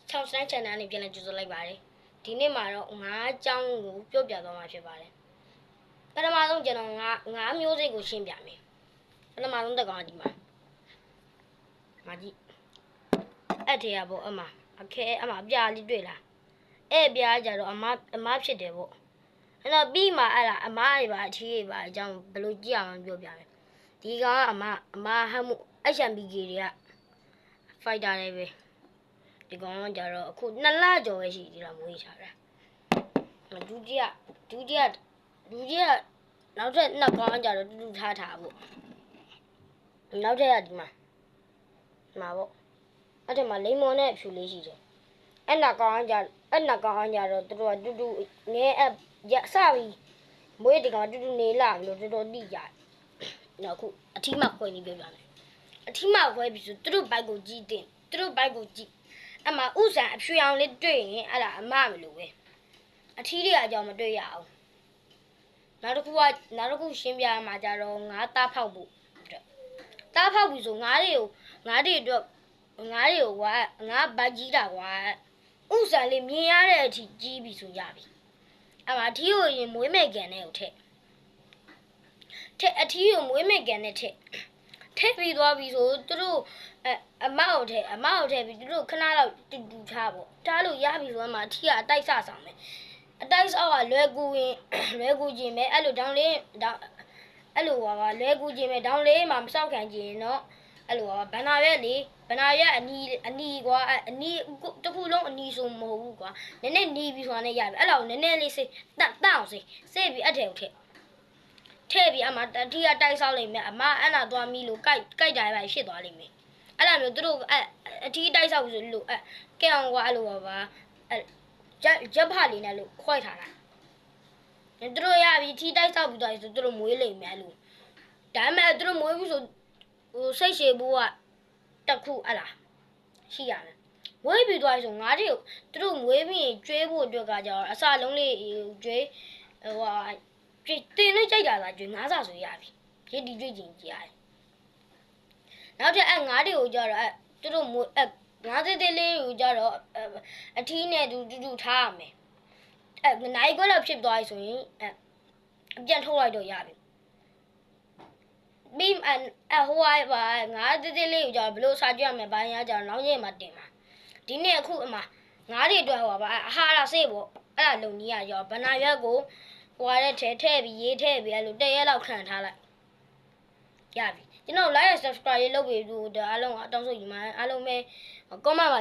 ချောင်းဆိုင်ချန်နယ်နေပြန်လဲကြိုးစားလိုက်ပါတယ်ဒီနေ့မှာတော့ငါးအကြောင်းကိုပြောပြသွားမှာဖြစ်ပါတယ်ပထမဆုံးကျွန်တော်ငါးမျိုးစိတ်ကိုရှင်းပြမယ်ပထမဆုံးတက်ကောင်ဒီမှာမကြီးအဲ့ထဲကပေါ့အမအခဲအမအပြားလေးတွေ့လားအဲ့ပြားကြတော့အမဖြစ်တယ်ပေါ့အဲ့တော့ပြီးမှအဲ့ဒါအမတွေပါအထီးတွေပါအကြောင်းဘယ်လိုကြည့်အောင်ပြောပြမယ်ဒီကောင်ကအမဟမ်းမှု HMBK တွေက fighter တွေပဲဒီကောင်ကကြတော့အခု2လကျော်ပဲရှိသေးတာမွေးထားတာဒုတိယနောက်ထပ်2ကောင်ကြတော့တူတူထားဖို့နောက်ထပ်ကဒီမှာပေါ့အဲ့ဒါမှာလိမ္မော်နဲ့ဖြူလေးရှိတယ်အဲ့2ကောင်ကြတော့သူတို့ကတူတူငဲရစပြီးမွေးဒီကောင်တူတူနေလာလို့တော်တော်တိကြတယ်နောက်အခုအထီးမှခွဲနေပြောပြမယ်အထီးမှခွဲပြီးဆိုသူတို့ဘိုက်ကိုကြည့်တင်သူတို့ဘိုက်ကိုကြည့်အမဥဆန်အဖြူရောင်လေးတွေ့ရင်အဲ့ဒါအမမလို့ပဲအထီးတွေအကြောင်းမတွေ့ရအောင်နောက်တစ်ခုရှင်းပြရမှာကြတော့ငါးသားဖောက်ဖို့သားဖောက်ပြီဆိုငါးတွေကိုဝါငါးဘတ်ကြီးတာကွာဥဆန်လေးမြင်ရတဲ့အထိကြီးပြီဆိုရပြီအမအထီးကိုရင်မွေးမဲ့ကန်နဲ့ကိုထက်အထီးကိုမွေးမဲ့ကန်နဲ့ထက်ပြီးသွားပြီဆိုသူတို့အမောက်ထဲပြီးသူတို့ခဏလောက်တူထားပေါ့ထားလို့ရပြီဆိုမှအထီးကအတိုက်ဆဆောင်မယ်အတိုက်ဆောက်ကလွယ်ကူခြင်းပဲအဲ့လိုတောင်းလေးအဲ့လိုပါလွယ်ကူခြင်းပဲတောင်းလေးမှမဆောက်ခံခြင်းတော့အဲ့လိုပါဘန္နာရက်အနီကွာအနီတစ်ခုလုံးအနီဆိုမဟုတ်ဘူးကွာနည်းနည်းနီးပြီးဆိုတာနဲ့ရပြီအဲ့လောက်နည်းနည်းလေးစိတ်တအောင်စိတ်ပြီးအထက်ကိုထည့်ပြီးအမအထီးကတိုက်ဆောက်လိုက်မယ်အမအဲ့နာသွားမီလို့ကြိုက်တာပဲဖြစ်သွားလိမ့်မယ်အဲ့လိုမျိုးသူတို့အထီးတိုက်ဆောက်ဆိုလို့ကဲအောင်ကွာအဲ့လိုပါရက်ဖလေးနဲ့လို့ခွဲထားတာသူတို့ရပြီထီးတိုက်ဆောက်ပြီးသွားပြီဆိုသူတို့မွေးလိမ့်မယ်လို့ဒါပေမဲ့သူတို့မွေးဘူးဆိုဟိုစိတ်ရှည်ဘူးကတက်ခုအဲ့လားရှိရတယ်မွေးပြီးသွားပြီဆိုငါးတွေကိုသူတို့မွေးပြီးကျွေးဖို့အတွက်ကကြတော့အစလုံးလေးကျွေးတင်လို့ကြိုက်တာလားကျွေးငါးစာဆိုရပြီရည်ဒီကျွေးချင်ကြရတယ်နောက်ထပ်ငါးတွေကိုကြတော့သူတို့မွေးငါးသေးသေးလေးကိုကြတော့အထီးနဲ့တူထားရမယ်နိုင်ခွက်လောက်ဖြစ်သွားပြီဆိုရင်ပြန်ထုတ်လိုက်တော့ရပြီပြီးဟိုပါငါးသေးသေးလေးကိုကြတော့ဘလို့စားကြရမယ်ဘာညာကြတော့နောက်နေ့မှတင်မှာဒီနေ့အခုအမငါးတွေအတွက်ဟိုပါအဟာရဆေးပေါ့အဲ့ဒါလုံကြီးရရောဘနာရက်ကိုဟိုရတဲ့ထဲပြီးရေးထဲပြီးအဲ့လို1ရက်လောက်ခံထားလိုက်ရပြီကျွန်တော် like and subscribe လုပ်ပြီးတော့အားလုံးအတောင်းဆိုယူမှာအားလုံးပဲ comment ပါ